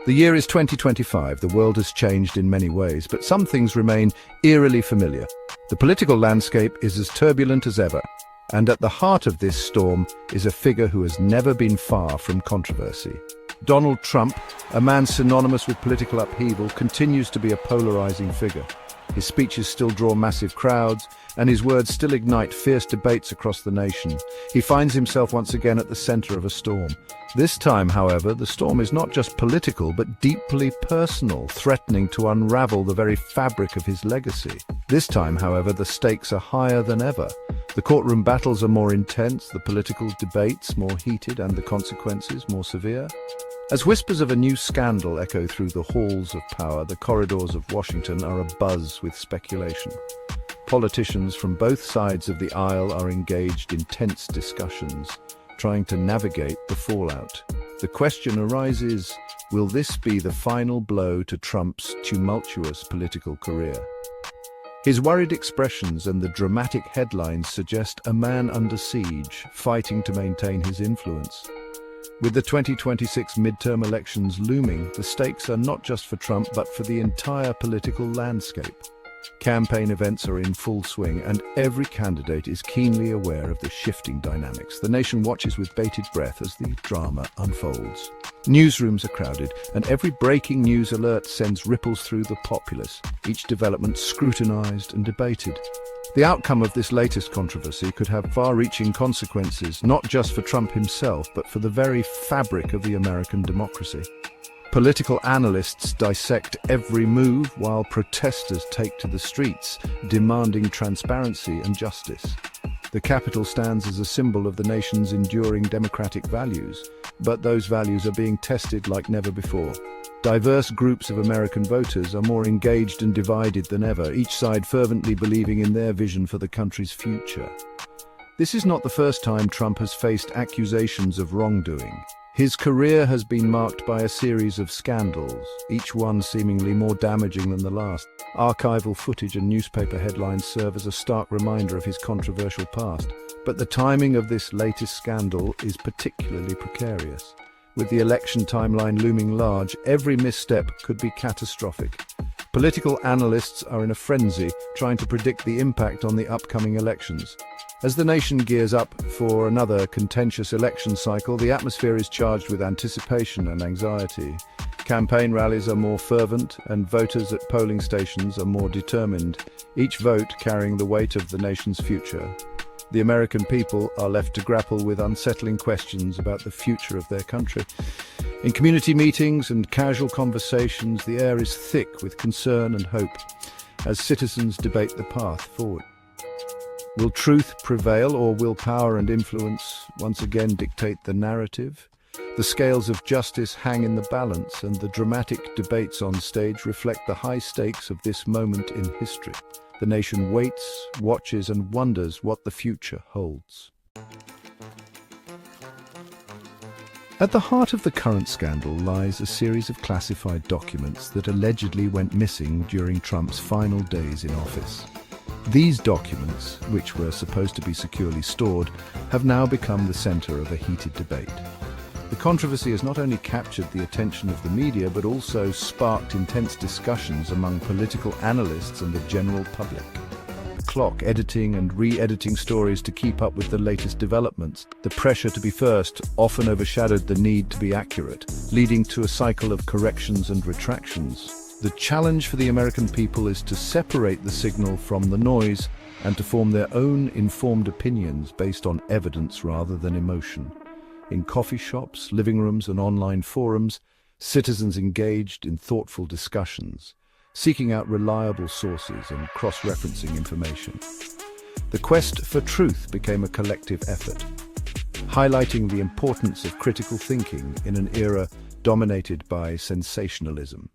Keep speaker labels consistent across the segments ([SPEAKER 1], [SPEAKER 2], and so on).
[SPEAKER 1] The year is 2025. The world has changed in many ways, but some things remain eerily familiar. The political landscape is as turbulent as ever, and at the heart of this storm is a figure who has never been far from controversy. Donald Trump, a man synonymous with political upheaval, continues to be a polarizing figure. His speeches still draw massive crowds, and his words still ignite fierce debates across the nation. He finds himself once again at the center of a storm. This time, however, the storm is not just political, but deeply personal, threatening to unravel the very fabric of his legacy. This time, however, the stakes are higher than ever. The courtroom battles are more intense, the political debates more heated, and the consequences more severe. As whispers of a new scandal echo through the halls of power, the corridors of Washington are abuzz with speculation. Politicians from both sides of the aisle are engaged in tense discussions, trying to navigate the fallout. The question arises, will this be the final blow to Trump's tumultuous political career? His worried expressions and the dramatic headlines suggest a man under siege, fighting to maintain his influence. With the 2026 midterm elections looming, the stakes are not just for Trump but for the entire political landscape. Campaign events are in full swing, and every candidate is keenly aware of the shifting dynamics. The nation watches with bated breath as the drama unfolds. Newsrooms are crowded, and every breaking news alert sends ripples through the populace, each development scrutinized and debated. The outcome of this latest controversy could have far-reaching consequences, not just for Trump himself, but for the very fabric of the American democracy. Political analysts dissect every move while protesters take to the streets, demanding transparency and justice. The Capitol stands as a symbol of the nation's enduring democratic values, but those values are being tested like never before. Diverse groups of American voters are more engaged and divided than ever, each side fervently believing in their vision for the country's future. This is not the first time Trump has faced accusations of wrongdoing. His career has been marked by a series of scandals, each one seemingly more damaging than the last. Archival footage and newspaper headlines serve as a stark reminder of his controversial past. But the timing of this latest scandal is particularly precarious. With the election timeline looming large, every misstep could be catastrophic. Political analysts are in a frenzy, trying to predict the impact on the upcoming elections. As the nation gears up for another contentious election cycle, the atmosphere is charged with anticipation and anxiety. Campaign rallies are more fervent, and voters at polling stations are more determined, each vote carrying the weight of the nation's future. The American people are left to grapple with unsettling questions about the future of their country. In community meetings and casual conversations, the air is thick with concern and hope as citizens debate the path forward. Will truth prevail, or will power and influence once again dictate the narrative? The scales of justice hang in the balance, and the dramatic debates on stage reflect the high stakes of this moment in history. The nation waits, watches, and wonders what the future holds. At the heart of the current scandal lies a series of classified documents that allegedly went missing during Trump's final days in office. These documents, which were supposed to be securely stored, have now become the center of a heated debate. The controversy has not only captured the attention of the media, but also sparked intense discussions among political analysts and the general public. Clock editing and re-editing stories to keep up with the latest developments. The pressure to be first often overshadowed the need to be accurate, leading to a cycle of corrections and retractions. The challenge for the American people is to separate the signal from the noise and to form their own informed opinions based on evidence rather than emotion. In coffee shops, living rooms, and online forums, citizens engaged in thoughtful discussions, seeking out reliable sources and cross-referencing information. The quest for truth became a collective effort, highlighting the importance of critical thinking in an era dominated by sensationalism.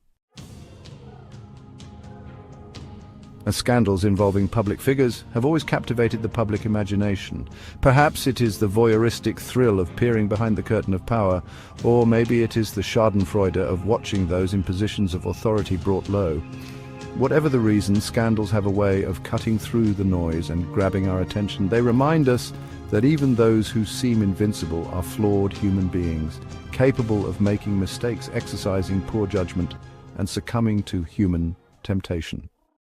[SPEAKER 1] As scandals involving public figures have always captivated the public imagination. Perhaps it is the voyeuristic thrill of peering behind the curtain of power, or maybe it is the schadenfreude of watching those in positions of authority brought low. Whatever the reason, scandals have a way of cutting through the noise and grabbing our attention. They remind us that even those who seem invincible are flawed human beings, capable of making mistakes, exercising poor judgment, and succumbing to human temptation.